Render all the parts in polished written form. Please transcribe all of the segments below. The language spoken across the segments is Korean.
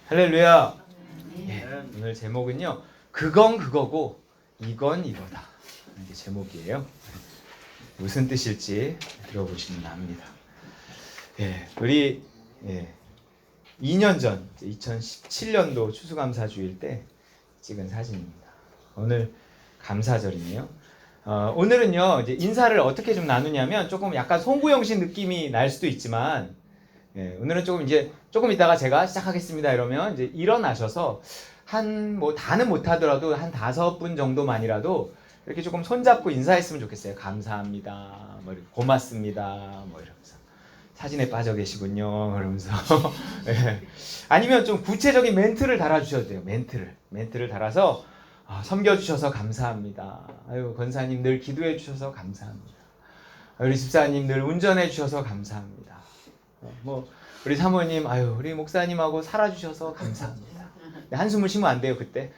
할렐루야. 예, 오늘 제목은요. 그건 그거고 이건 이거다. 이게 제목이에요. 무슨 뜻일지 들어보시면 압니다. 예, 우리 2년 전 2017년도 추수감사주일 때 찍은 사진입니다. 오늘 감사절이네요. 오늘은요 이제 인사를 어떻게 좀 나누냐면 조금 약간 송구영신 느낌이 날 수도 있지만 오늘은 조금 이따가 제가 시작하겠습니다 이러면 이제 일어나셔서 뭐 다는 못하더라도 한 5분 정도만이라도 이렇게 조금 손잡고 인사했으면 좋겠어요. 감사합니다. 뭐 이렇게 고맙습니다. 뭐 이러면서 사진에 빠져 계시군요. 그러면서 아니면 좀 구체적인 멘트를 달아주셔도 돼요. 멘트를 달아서 섬겨주셔서 감사합니다. 아유 권사님 늘 기도해 주셔서 감사합니다. 우리 집사님 늘 운전해 주셔서 감사합니다. 뭐 우리 사모님 아유 우리 목사님하고 살아주셔서 감사합니다. 한숨을 쉬면 안 돼요 그때.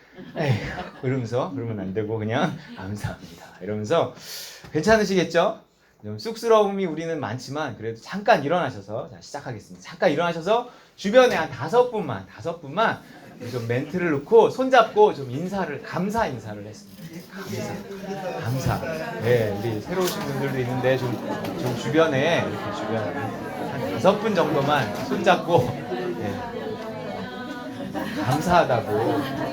이러면서 그러면 안 되고 그냥 감사합니다 이러면서 괜찮으시겠죠? 좀 쑥스러움이 우리는 많지만 그래도 잠깐 일어나셔서 자 시작하겠습니다. 잠깐 일어나셔서 주변에 한 5분만 좀 멘트를 넣고 손잡고 좀 감사 인사를 했습니다. 감사. 네, 우리 새로 오신 분들도 있는데 좀 주변에 이렇게 주변에 한 5분 정도만 손잡고 감사하다고.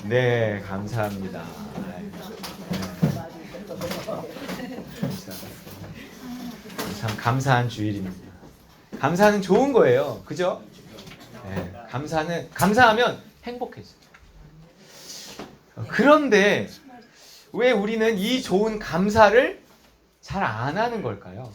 네, 감사합니다. 참 감사한 주일입니다. 감사는 좋은 거예요. 그죠? 네, 감사하면 행복해져요. 그런데 왜 우리는 이 좋은 감사를 잘 안 하는 걸까요?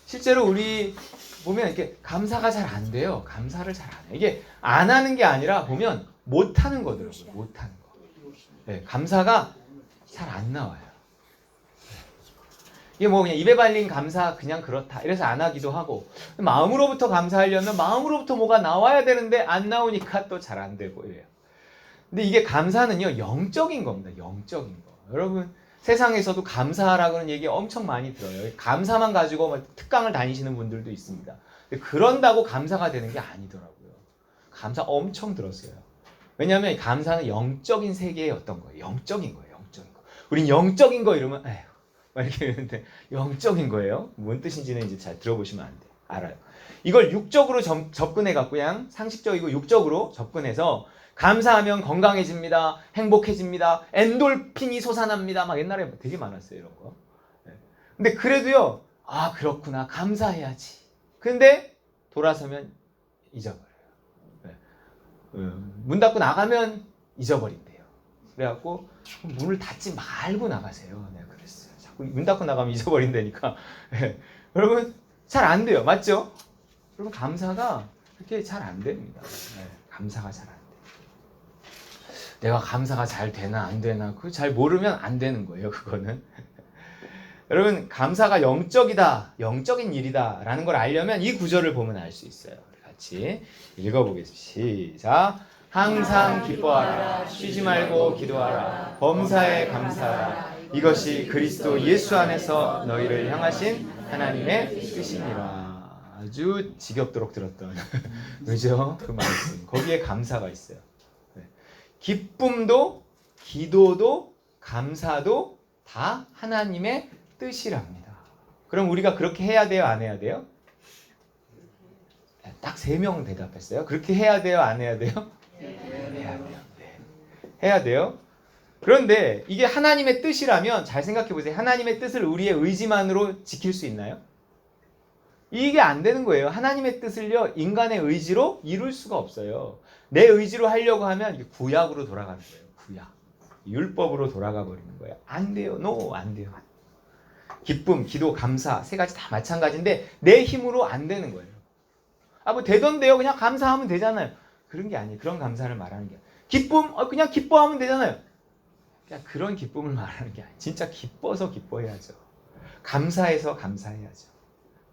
실제로 우리 보면 이렇게 감사가 잘 안 돼요. 감사를 잘 안 해요. 이게 안 하는 게 아니라 보면 못 하는 거더라고요. 못 하는 거. 네, 감사가 잘 안 나와요. 이게 뭐 그냥 입에 발린 감사 그냥 그렇다. 이래서 안 하기도 하고 마음으로부터 감사하려면 마음으로부터 뭐가 나와야 되는데 안 나오니까 또 잘 안 되고 이래요. 근데 이게 감사는요 영적인 겁니다. 영적인 거. 여러분 세상에서도 감사하라고는 얘기 엄청 많이 들어요. 감사만 가지고 막 특강을 다니시는 분들도 있습니다. 근데 그런다고 감사가 되는 게 아니더라고요. 감사 엄청 들었어요. 왜냐하면 감사는 영적인 세계의 어떤 거예요. 영적인 거예요. 영적인 거. 우린 영적인 거 이러면 에휴 막 이렇게 이러는데 영적인 거예요. 뭔 뜻인지는 이제 잘 들어보시면 안 돼. 알아요. 이걸 육적으로 접근해 갖고 그냥 상식적이고 육적으로 접근해서 감사하면 건강해집니다. 행복해집니다. 엔돌핀이 솟아납니다. 막 옛날에 되게 많았어요. 이런 거. 근데 그래도요. 아 그렇구나. 감사해야지. 근데 돌아서면 잊어버려요. 문 닫고 나가면 잊어버린대요. 그래갖고 문을 닫지 말고 나가세요. 내가 그랬어요. 자꾸 문 닫고 나가면 잊어버린다니까. 여러분 잘 안 돼요. 맞죠? 여러분 감사가 그렇게 잘 안 됩니다. 감사가 잘 안 돼요. 내가 감사가 잘 되나 안 되나 그거 잘 모르면 안 되는 거예요. 그거는. 여러분 감사가 영적이다. 영적인 일이다 라는 걸 알려면 이 구절을 보면 알 수 있어요. 같이 읽어보겠습니다. 시작. 항상 기뻐하라. 쉬지 말고 기도하라. 범사에 감사하라. 이것이 그리스도 예수 안에서 너희를 향하신 하나님의 뜻이니라. 아주 지겹도록 들었던 그죠? 그 말씀. 거기에 감사가 있어요. 기쁨도 기도도 감사도 다 하나님의 뜻이랍니다. 그럼 우리가 그렇게 해야 돼요? 안 해야 돼요? 딱 3명 대답했어요. 그렇게 해야 돼요? 안 해야 돼요? 해야 돼요. 네. 해야 돼요. 그런데 이게 하나님의 뜻이라면 잘 생각해 보세요. 하나님의 뜻을 우리의 의지만으로 지킬 수 있나요? 이게 안 되는 거예요. 하나님의 뜻을요 인간의 의지로 이룰 수가 없어요. 내 의지로 하려고 하면 이게 구약으로 돌아가는 거예요. 구약. 율법으로 돌아가 버리는 거예요. 안 돼요. 안 돼요. 기쁨, 기도, 감사 3가지 다 마찬가지인데 내 힘으로 안 되는 거예요. 뭐 되던데요. 그냥 감사하면 되잖아요. 그런 게 아니에요. 그런 감사를 말하는 게 아니에요. 기쁨? 그냥 기뻐하면 되잖아요. 그냥 그런 기쁨을 말하는 게 아니에요. 진짜 기뻐서 기뻐해야죠. 감사해서 감사해야죠.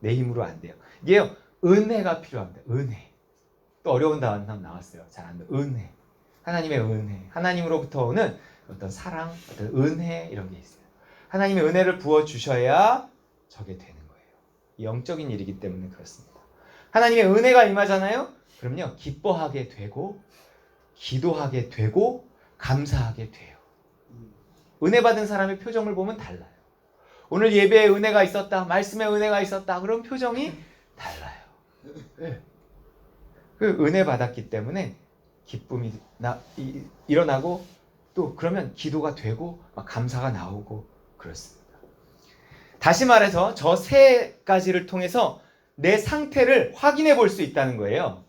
내 힘으로 안 돼요. 이게요. 은혜가 필요합니다. 은혜. 또 어려운 단어 나왔어요. 잘 안 돼요. 은혜. 하나님의 은혜, 하나님으로부터 오는 어떤 사랑, 어떤 은혜 이런 게 있어요. 하나님의 은혜를 부어주셔야 저게 되는 거예요. 영적인 일이기 때문에 그렇습니다. 하나님의 은혜가 임하잖아요. 그럼요, 기뻐하게 되고 기도하게 되고 감사하게 돼요. 은혜 받은 사람의 표정을 보면 달라요. 오늘 예배에 은혜가 있었다, 말씀에 은혜가 있었다, 그런 표정이 달라요. 네. 그 은혜 받았기 때문에 기쁨이 일어나고 또 그러면 기도가 되고 막 감사가 나오고 그렇습니다. 다시 말해서 저 세 가지를 통해서 내 상태를 확인해 볼 수 있다는 거예요.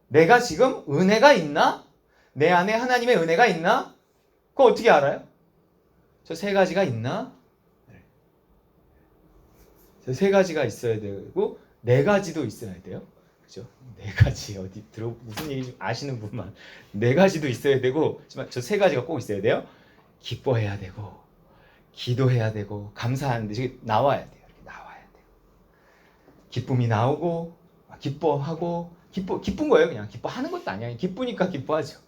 내가 지금 은혜가 있나? 내 안에 하나님의 은혜가 있나? 그거 어떻게 알아요? 저 세 가지가 있나? 저 세 가지가 있어야 되고 네 가지도 있어야 돼요. 그죠? 네 가지 어디 무슨 얘기인지 아시는 분만 네 가지도 있어야 되고, 저 세 가지가 꼭 있어야 돼요. 기뻐해야 되고 기도해야 되고 감사하는데 저게 나와야 돼요. 이렇게 나와야 돼요. 기쁨이 나오고 기뻐하고 기쁜 거예요. 그냥 기뻐하는 것도 아니야. 기쁘니까 기뻐하죠.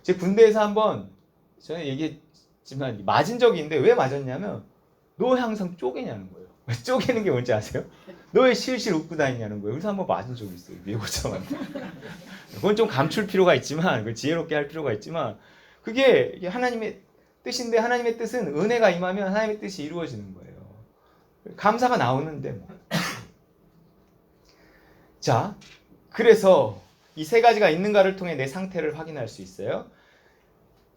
제 군대에서 한번 저는 얘기했지만 맞은 적이 있는데 왜 맞았냐면 너 항상 쪼개냐는 거예요. 왜 쪼개는 게 뭔지 아세요? 너 왜 실실 웃고 다니냐는 거예요. 그래서 한번 맞은 적이 있어요. 미국사람한테. 그건 좀 감출 필요가 있지만, 그걸 지혜롭게 할 필요가 있지만, 그게 하나님의 뜻인데 하나님의 뜻은 은혜가 임하면 하나님의 뜻이 이루어지는 거예요. 감사가 나오는데 뭐. 자, 그래서 이 세 가지가 있는가를 통해 내 상태를 확인할 수 있어요.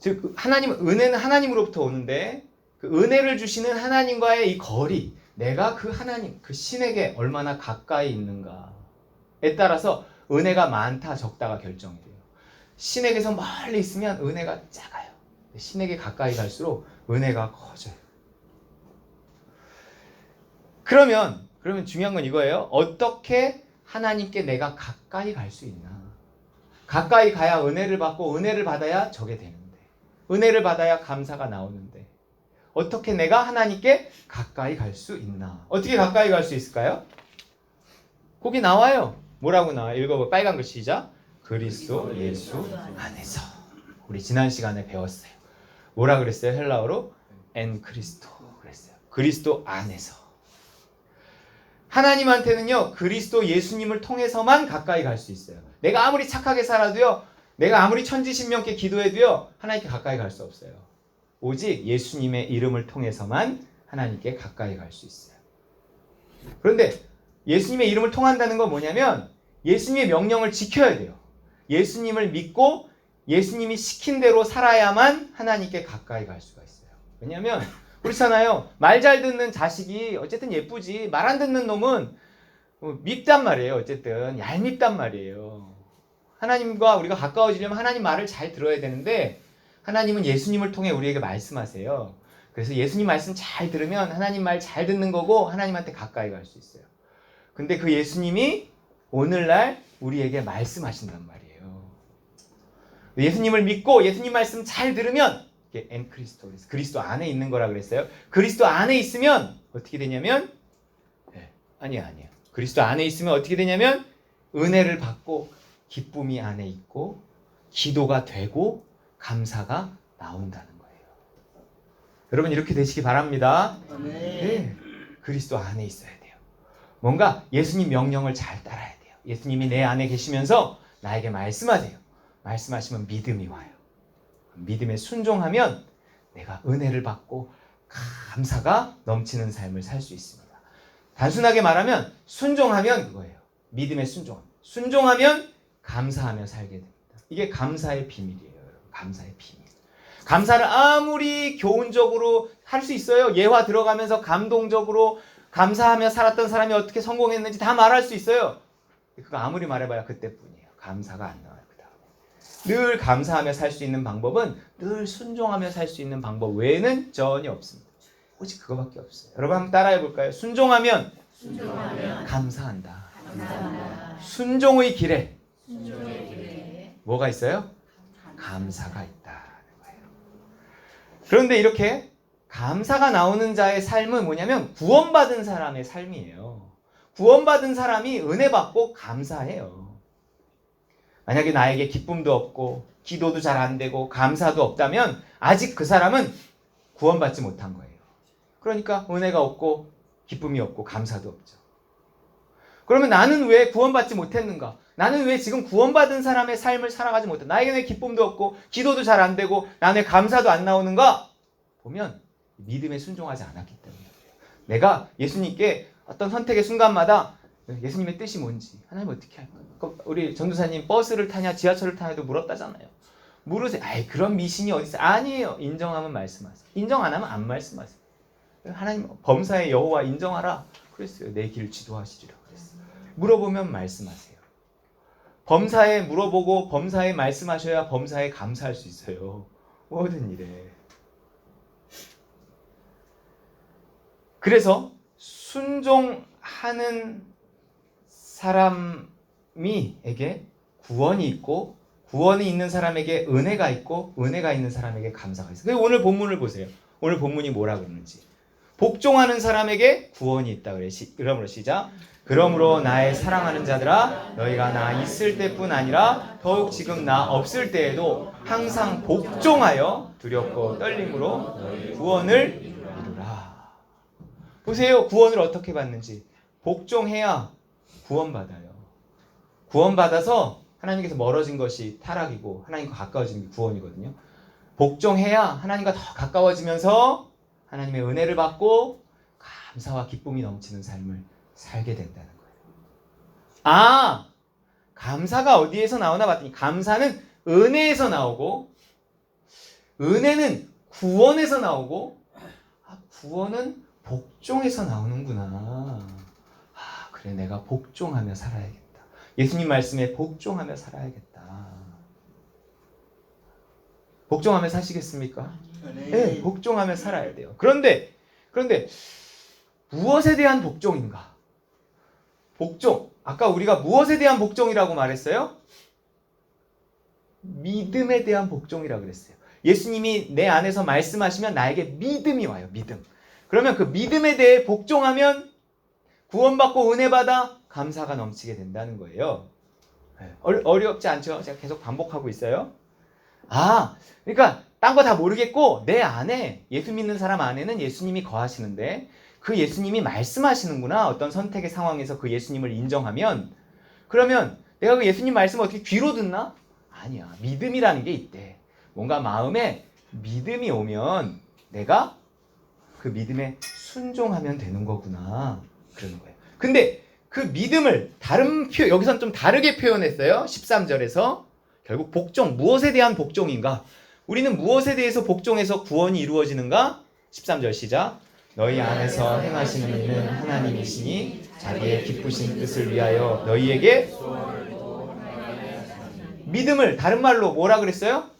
즉 은혜는 하나님으로부터 오는데 그 은혜를 주시는 하나님과의 이 거리, 내가 그 하나님, 그 신에게 얼마나 가까이 있는가에 따라서 은혜가 많다 적다가 결정이 돼요. 신에게서 멀리 있으면 은혜가 작아요. 신에게 가까이 갈수록 은혜가 커져요. 그러면 중요한 건 이거예요. 어떻게 하나님께 내가 가까이 갈 수 있나? 가까이 가야 은혜를 받고 은혜를 받아야 저게 되는데, 은혜를 받아야 감사가 나오는데, 어떻게 내가 하나님께 가까이 갈 수 있나? 어떻게 가까이 갈 수 있을까요? 거기 나와요. 뭐라고 나와요? 읽어봐. 빨간 글 시작. 그리스도 예수 안에서. 우리 지난 시간에 배웠어요. 뭐라 그랬어요? 헬라어로 엔 크리스토 그랬어요. 그리스도 안에서. 하나님한테는요, 그리스도 예수님을 통해서만 가까이 갈 수 있어요. 내가 아무리 착하게 살아도요, 내가 아무리 천지신명께 기도해도요, 하나님께 가까이 갈 수 없어요. 오직 예수님의 이름을 통해서만 하나님께 가까이 갈 수 있어요. 그런데 예수님의 이름을 통한다는 건 뭐냐면 예수님의 명령을 지켜야 돼요. 예수님을 믿고 예수님이 시킨 대로 살아야만 하나님께 가까이 갈 수가 있어요. 왜냐하면 그렇잖아요. 말 잘 듣는 자식이 어쨌든 예쁘지, 말 안 듣는 놈은 밉단 말이에요. 어쨌든 얄밉단 말이에요. 하나님과 우리가 가까워지려면 하나님 말을 잘 들어야 되는데 하나님은 예수님을 통해 우리에게 말씀하세요. 그래서 예수님 말씀 잘 들으면 하나님 말 잘 듣는 거고 하나님한테 가까이 갈 수 있어요. 근데 그 예수님이 오늘날 우리에게 말씀하신단 말이에요. 예수님을 믿고 예수님 말씀 잘 들으면 이게 엔 크리스토, 그리스도 안에 있는 거라 그랬어요. 그리스도 안에 있으면 어떻게 되냐면 아니야. 그리스도 안에 있으면 어떻게 되냐면 은혜를 받고 기쁨이 안에 있고 기도가 되고 감사가 나온다는 거예요. 여러분 이렇게 되시기 바랍니다. 네. 그리스도 안에 있어야 돼요. 뭔가 예수님 명령을 잘 따라야 돼요. 예수님이 내 안에 계시면서 나에게 말씀하세요. 말씀하시면 믿음이 와요. 믿음에 순종하면 내가 은혜를 받고 감사가 넘치는 삶을 살 수 있습니다. 단순하게 말하면 순종하면 그거예요. 믿음에 순종하면 감사하며 살게 됩니다. 이게 감사의 비밀이에요. 여러분. 감사의 비밀. 감사를 아무리 교훈적으로 할 수 있어요. 예화 들어가면서 감동적으로 감사하며 살았던 사람이 어떻게 성공했는지 다 말할 수 있어요. 그거 아무리 말해봐야 그때뿐이에요. 감사가 안 나와요. 그 다음에 늘 감사하며 살 수 있는 방법은 늘 순종하며 살 수 있는 방법 외에는 전혀 없습니다. 오직 그거밖에 없어요. 여러분 한번 따라해 볼까요? 순종하면 감사한다. 순종의 길에 뭐가 있어요? 감사가 있다는 거예요. 그런데 이렇게 감사가 나오는 자의 삶은 뭐냐면 구원받은 사람의 삶이에요. 구원받은 사람이 은혜 받고 감사해요. 만약에 나에게 기쁨도 없고 기도도 잘 안 되고 감사도 없다면 아직 그 사람은 구원받지 못한 거예요. 그러니까 은혜가 없고 기쁨이 없고 감사도 없죠. 그러면 나는 왜 구원받지 못했는가? 나는 왜 지금 구원받은 사람의 삶을 살아가지 못했는가? 나에게 왜 기쁨도 없고 기도도 잘 안 되고 나는 왜 감사도 안 나오는가? 보면 믿음에 순종하지 않았기 때문에 그래요. 내가 예수님께 어떤 선택의 순간마다 예수님의 뜻이 뭔지 하나님 어떻게 할까요? 우리 전도사님 버스를 타냐 지하철을 타냐도 물었다잖아요. 물으세요. 아이 그런 미신이 어디 있어요? 아니에요. 인정하면 말씀하세요. 인정 안 하면 안 말씀하세요. 하나님 범사의 여호와 인정하라 그랬어요. 내 길 지도하시리라 그랬어요. 물어보면 말씀하세요. 범사에 물어보고 범사에 말씀하셔야 범사에 감사할 수 있어요. 모든 일에. 그래서 순종하는 사람에게 구원이 있고 구원이 있는 사람에게 은혜가 있고 은혜가 있는 사람에게 감사가 있어요. 오늘 본문을 보세요. 오늘 본문이 뭐라 그러는지. 복종하는 사람에게 구원이 있다 그래. 그러므로 시작. 그러므로 나의 사랑하는 자들아 너희가 나 있을 때뿐 아니라 더욱 지금 나 없을 때에도 항상 복종하여 두렵고 떨림으로 구원을 이루라. 보세요. 구원을 어떻게 받는지. 복종해야 구원받아요. 구원받아서 하나님께서 멀어진 것이 타락이고 하나님과 가까워지는 게 구원이거든요. 복종해야 하나님과 더 가까워지면서 하나님의 은혜를 받고 감사와 기쁨이 넘치는 삶을 살게 된다는 거예요. 아, 감사가 어디에서 나오나 봤더니 감사는 은혜에서 나오고 은혜는 구원에서 나오고 구원은 복종에서 나오는구나. 그래 내가 복종하며 살아야겠다. 예수님 말씀에 복종하며 살아야겠다. 복종하며 사시겠습니까? 네, 복종하며 살아야 돼요. 그런데 무엇에 대한 복종인가? 복종. 아까 우리가 무엇에 대한 복종이라고 말했어요? 믿음에 대한 복종이라고 그랬어요. 예수님이 내 안에서 말씀하시면 나에게 믿음이 와요. 믿음. 그러면 그 믿음에 대해 복종하면 구원받고 은혜 받아 감사가 넘치게 된다는 거예요. 어렵지 않죠? 제가 계속 반복하고 있어요. 그러니까 딴 거 다 모르겠고 내 안에 예수 믿는 사람 안에는 예수님이 거하시는데 그 예수님이 말씀하시는구나. 어떤 선택의 상황에서 그 예수님을 인정하면 그러면 내가 그 예수님 말씀을 어떻게 귀로 듣나? 아니야. 믿음이라는 게 있대. 뭔가 마음에 믿음이 오면 내가 그 믿음에 순종하면 되는 거구나. 그러는 거예요. 근데 그 믿음을 여기서는 좀 다르게 표현했어요. 13절에서 결국 복종, 무엇에 대한 복종인가? 우리는 무엇에 대해서 복종해서 구원이 이루어지는가? 13절 시작. 너희 안에서 행하시는 이는 하나님이시니 자기의 기쁘신 뜻을 위하여 너희에게 믿음을 다른 말로 뭐라 그랬어요?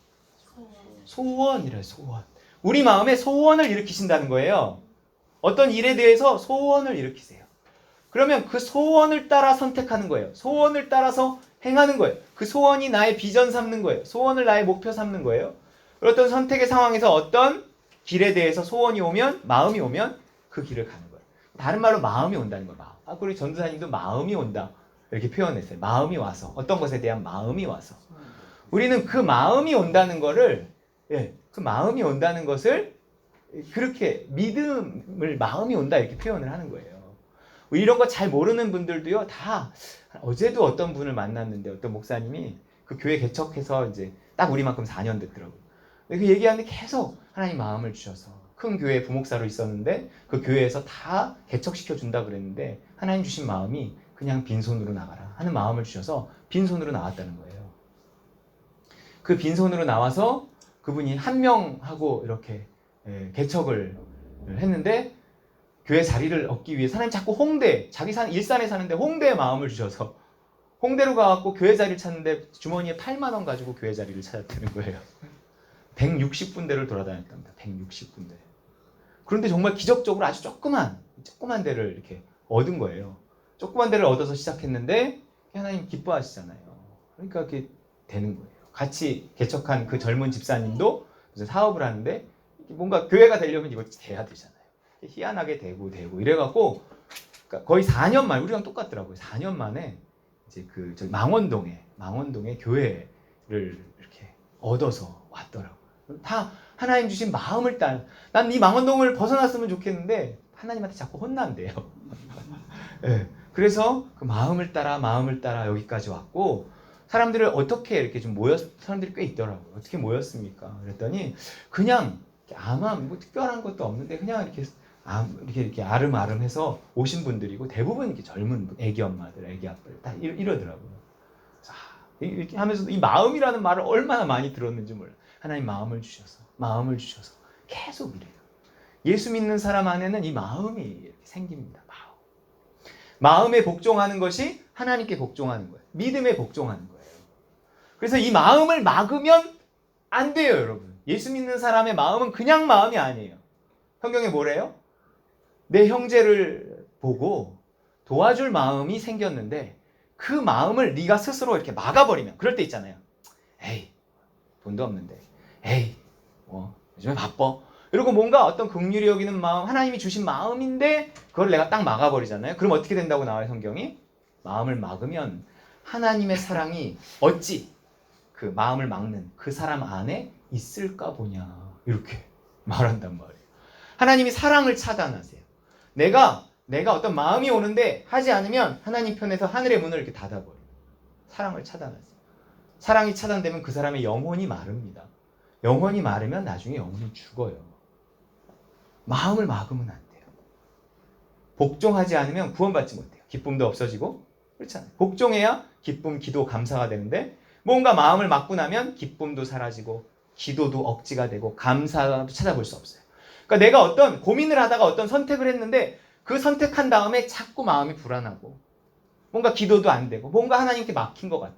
소원이래요. 소원. 우리 마음에 소원을 일으키신다는 거예요. 어떤 일에 대해서 소원을 일으키세요. 그러면 그 소원을 따라 선택하는 거예요. 소원을 따라서 행하는 거예요. 그 소원이 나의 비전 삼는 거예요. 소원을 나의 목표 삼는 거예요. 어떤 선택의 상황에서 어떤 길에 대해서 소원이 오면, 마음이 오면 그 길을 가는 거예요. 다른 말로 마음이 온다는 거예요. 우리 전도사님도 마음이 온다 이렇게 표현했어요. 마음이 와서. 어떤 것에 대한 마음이 와서. 우리는 그 마음이 온다는 거를 그 마음이 온다는 것을 그렇게 믿음을 마음이 온다 이렇게 표현을 하는 거예요. 이런 거 잘 모르는 분들도요. 다 어제도 어떤 분을 만났는데 어떤 목사님이 그 교회 개척해서 이제 딱 우리만큼 4년 됐더라고요. 그 얘기하는데 계속 하나님 마음을 주셔서 큰 교회 부목사로 있었는데 그 교회에서 다 개척시켜 준다 그랬는데 하나님 주신 마음이 그냥 빈손으로 나가라 하는 마음을 주셔서 빈손으로 나왔다는 거예요. 그 빈손으로 나와서 그분이 한 명하고 이렇게 개척을 했는데 교회 자리를 얻기 위해 하나님 자꾸 자기 일산에 사는데 홍대에 마음을 주셔서 홍대로 가갖고 교회 자리를 찾는데 주머니에 8만 원 가지고 교회 자리를 찾았다는 거예요. 160군데를 돌아다녔답니다. 160군데. 그런데 정말 기적적으로 아주 조그만 데를 이렇게 얻은 거예요. 조그만 데를 얻어서 시작했는데 하나님 기뻐하시잖아요. 그러니까 그게 되는 거예요. 같이 개척한 그 젊은 집사님도 무슨 사업을 하는데 뭔가 교회가 되려면 이거 돼야 되잖아요. 희한하게 되고 이래갖고 그러니까 거의 4년 만에 우리랑 똑같더라고요. 4년 만에 이제 그 망원동에 망원동의 교회를 이렇게 얻어서 왔더라고요. 다 하나님 주신 마음을 따라. 난 이 망원동을 벗어났으면 좋겠는데 하나님한테 자꾸 혼난대요. 네, 그래서 그 마음을 따라 여기까지 왔고, 사람들을 어떻게 이렇게 좀 사람들이 꽤 있더라고요. 어떻게 모였습니까? 그랬더니 그냥 아마 뭐 특별한 것도 없는데 그냥 이렇게 아름아름해서 오신 분들이고, 대부분 이렇게 젊은 애기 엄마들, 애기 아빠들 다 이러더라고요. 자, 이렇게 하면서 이 마음이라는 말을 얼마나 많이 들었는지 몰라. 하나님 마음을 주셔서 계속 이래요. 예수 믿는 사람 안에는 이 마음이 이렇게 생깁니다. 마음에 복종하는 것이 하나님께 복종하는 거예요. 믿음에 복종하는 거예요. 그래서 이 마음을 막으면 안 돼요, 여러분. 예수 믿는 사람의 마음은 그냥 마음이 아니에요. 성경에 뭐래요? 내 형제를 보고 도와줄 마음이 생겼는데 그 마음을 네가 스스로 이렇게 막아버리면, 그럴 때 있잖아요. 에이, 돈도 없는데, 에이, 요즘에 바빠, 이러고 뭔가 어떤 긍휼히 여기는 마음, 하나님이 주신 마음인데 그걸 내가 딱 막아버리잖아요. 그럼 어떻게 된다고 나와요, 성경이? 마음을 막으면 하나님의 사랑이 어찌 그 마음을 막는 그 사람 안에 있을까 보냐, 이렇게 말한단 말이에요. 하나님이 사랑을 차단하세요. 내가 어떤 마음이 오는데 하지 않으면 하나님 편에서 하늘의 문을 이렇게 닫아버려요. 사랑을 차단하세요. 사랑이 차단되면 그 사람의 영혼이 마릅니다. 영혼이 마르면 나중에 영혼이 죽어요. 마음을 막으면 안 돼요. 복종하지 않으면 구원받지 못해요. 기쁨도 없어지고, 그렇잖아요. 복종해야 기쁨, 기도, 감사가 되는데 뭔가 마음을 막고 나면 기쁨도 사라지고 기도도 억지가 되고 감사도 찾아볼 수 없어요. 그러니까 내가 어떤 고민을 하다가 어떤 선택을 했는데 그 선택한 다음에 자꾸 마음이 불안하고 뭔가 기도도 안 되고 뭔가 하나님께 막힌 것 같아.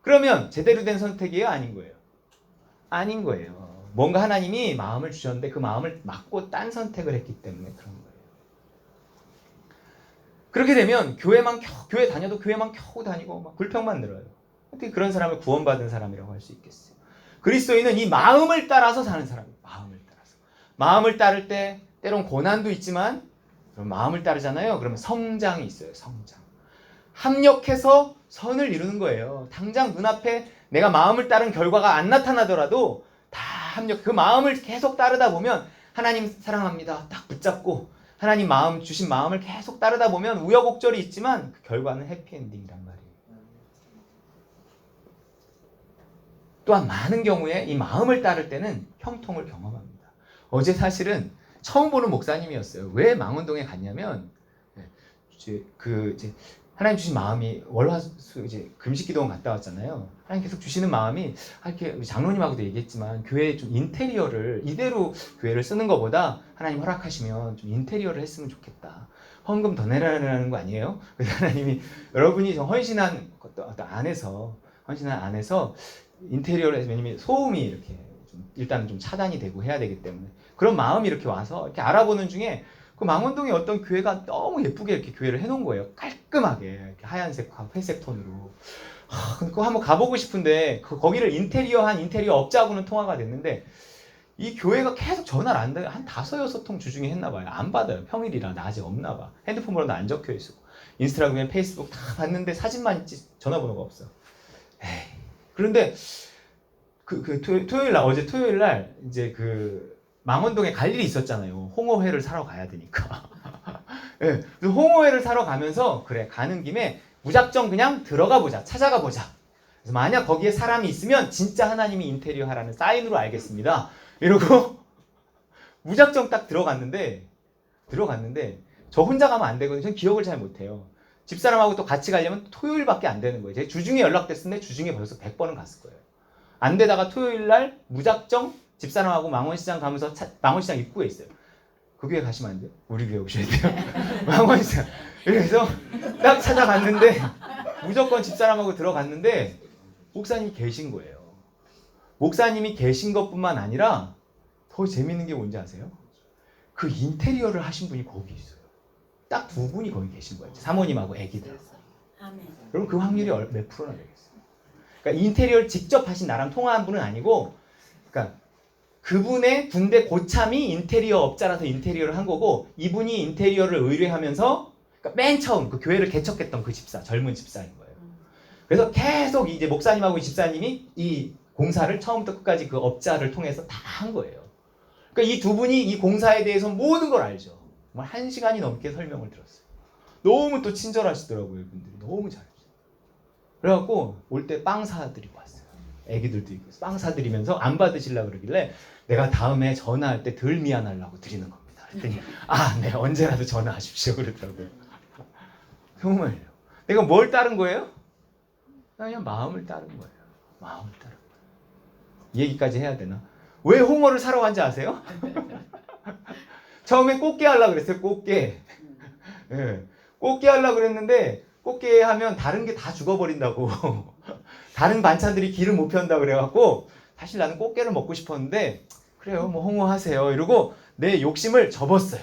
그러면 제대로 된 선택이에요? 아닌 거예요? 아닌 거예요. 뭔가 하나님이 마음을 주셨는데 그 마음을 막고 딴 선택을 했기 때문에 그런 거예요. 그렇게 되면 교회 다녀도 교회만 겨우 다니고 막 불평만 늘어요. 어떻게 그런 사람을 구원받은 사람이라고 할 수 있겠어요? 그리스도인은 이 마음을 따라서 사는 사람이에요. 마음을 따라서. 마음을 따를 때 때론 고난도 있지만 그럼 마음을 따르잖아요. 그러면 성장이 있어요. 성장. 합력해서 선을 이루는 거예요. 당장 눈앞에 내가 마음을 따른 결과가 안 나타나더라도 다 합력, 그 마음을 계속 따르다 보면 하나님 사랑합니다 딱 붙잡고 하나님 마음 주신 마음을 계속 따르다 보면 우여곡절이 있지만 그 결과는 해피엔딩이란 말이에요. 또한 많은 경우에 이 마음을 따를 때는 형통을 경험합니다. 어제 사실은 처음 보는 목사님이었어요. 왜 망원동에 갔냐면 이제 하나님 주신 마음이 월화수 이제 금식기도원 갔다 왔잖아요. 하나님 계속 주시는 마음이 이렇게 장로님하고도 얘기했지만 교회 좀 인테리어를 이대로 교회를 쓰는 것보다 하나님 허락하시면 좀 인테리어를 했으면 좋겠다. 헌금 더 내라는 거 아니에요? 그래서 하나님이 여러분이 좀 헌신한 안에서 인테리어를 해서, 왜냐면 소음이 이렇게 일단은 좀 차단이 되고 해야 되기 때문에 그런 마음이 이렇게 와서 이렇게 알아보는 중에 그 망원동에 어떤 교회가 너무 예쁘게 이렇게 교회를 해놓은 거예요. 깔끔하게 이렇게 하얀색과 회색 톤으로. 그거 한번 가보고 싶은데 거기를 인테리어 업자하고는 통화가 됐는데 이 교회가 계속 전화를 안 돼요. 한 5-6통 주중에 했나 봐요. 안 받아요. 평일이라 낮에 없나 봐. 핸드폰 번호도 안 적혀 있고 인스타그램, 페이스북 다 봤는데 사진만 있지 전화번호가 없어. 에이. 그런데 어제 토요일 날 이제 망원동에 갈 일이 있었잖아요. 홍어회를 사러 가야 되니까. 네, 홍어회를 사러 가면서 그래 가는 김에 무작정 그냥 들어가 보자, 찾아가 보자. 그래서 만약 거기에 사람이 있으면 진짜 하나님이 인테리어 하라는 사인으로 알겠습니다. 이러고 무작정 딱 들어갔는데 저 혼자 가면 안 되거든요. 저는 기억을 잘 못해요. 집사람하고 또 같이 가려면 토요일밖에 안 되는 거예요. 제가 주중에 연락됐는데 주중에 벌써 100번은 갔을 거예요. 안 되다가 토요일 날 무작정 집사람하고 망원시장 가면서 망원시장 입구에 있어요. 그 교회 가시면 안 돼요? 우리 교회 오셔야 돼요. 망원시장. 그래서 딱 찾아갔는데 무조건 집사람하고 들어갔는데 목사님이 계신 거예요. 목사님이 계신 것뿐만 아니라 더 재밌는 게 뭔지 아세요? 그 인테리어를 하신 분이 거기 있어요. 딱 2분이 거기 계신 거예요. 사모님하고 애기들. 그럼 그 확률이 몇 프로나 되겠어요? 그러니까 인테리어를 직접 하신 나랑 통화한 분은 아니고, 그러니까 그분의 군대 고참이 인테리어 업자라서 인테리어를 한 거고, 이분이 인테리어를 의뢰하면서, 그러니까 맨 처음 그 교회를 개척했던 그 젊은 집사인 거예요. 그래서 계속 이제 목사님하고 집사님이 이 공사를 처음부터 끝까지 그 업자를 통해서 다 한 거예요. 그러니까 이 두 분이 이 공사에 대해서 모든 걸 알죠. 정말 1시간이 넘게 설명을 들었어요. 너무 또 친절하시더라고요. 이분들이 너무 잘해요. 그래갖고 올 때 빵 사드리고 왔어요. 애기들도 있고 빵 사드리면서 안 받으시려고 그러길래 내가 다음에 전화할 때 덜 미안하려고 드리는 겁니다. 그랬더니 네, 언제라도 전화하십시오 그러더라고요. 정말요. 내가 뭘 따른 거예요? 그냥 마음을 따른 거예요. 마음을 따른 거예요. 이 얘기까지 해야 되나? 왜 홍어를 사러 간지 아세요? 처음에 꽃게 하려고 그랬어요. 꽃게. 네. 꽃게 하려고 그랬는데 꽃게 하면 다른 게 다 죽어버린다고. 다른 반찬들이 기를 못 편다고 그래갖고 사실 나는 꽃게를 먹고 싶었는데 그래요 뭐 홍어 하세요 이러고 내 욕심을 접었어요.